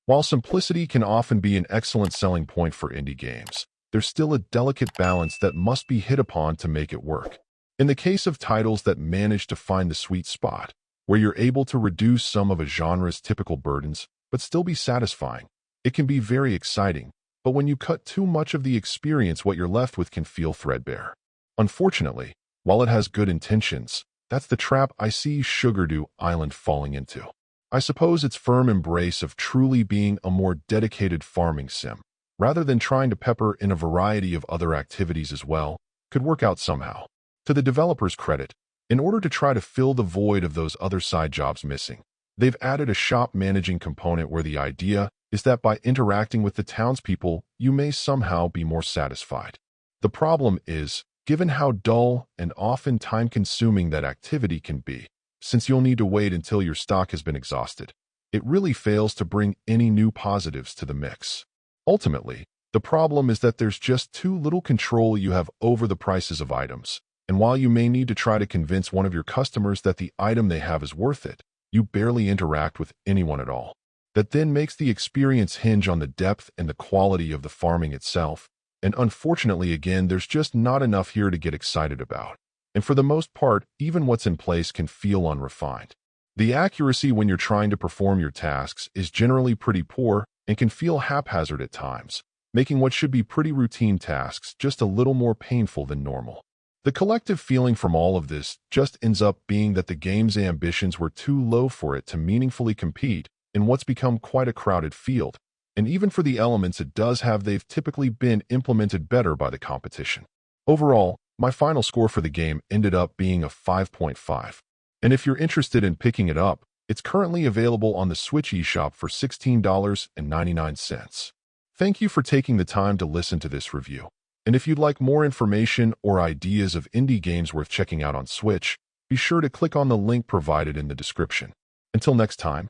While simplicity can often be an excellent selling point for indie games, there's still a delicate balance that must be hit upon to make it work. In the case of titles that manage to find the sweet spot, where you're able to reduce some of a genre's typical burdens, but still be satisfying, it can be very exciting. But when you cut too much of the experience, what you're left with can feel threadbare. Unfortunately, while it has good intentions, that's the trap I see Sugardew Island falling into. I suppose its firm embrace of truly being a more dedicated farming sim, rather than trying to pepper in a variety of other activities as well, could work out somehow. To the developer's credit, in order to try to fill the void of those other side jobs missing, they've added a shop managing component where the idea is that by interacting with the townspeople, you may somehow be more satisfied. The problem is, given how dull and often time-consuming that activity can be, since you'll need to wait until your stock has been exhausted, it really fails to bring any new positives to the mix. Ultimately, the problem is that there's just too little control you have over the prices of items, and while you may need to try to convince one of your customers that the item they have is worth it, you barely interact with anyone at all. That then makes the experience hinge on the depth and the quality of the farming itself, and unfortunately again, there's just not enough here to get excited about. And for the most part, even what's in place can feel unrefined. The accuracy when you're trying to perform your tasks is generally pretty poor and can feel haphazard at times, making what should be pretty routine tasks just a little more painful than normal. The collective feeling from all of this just ends up being that the game's ambitions were too low for it to meaningfully compete in what's become quite a crowded field, and even for the elements it does have, they've typically been implemented better by the competition. Overall, my final score for the game ended up being a 5.5. And if you're interested in picking it up, it's currently available on the Switch eShop for $16.99. Thank you for taking the time to listen to this review. And if you'd like more information or ideas of indie games worth checking out on Switch, be sure to click on the link provided in the description. Until next time.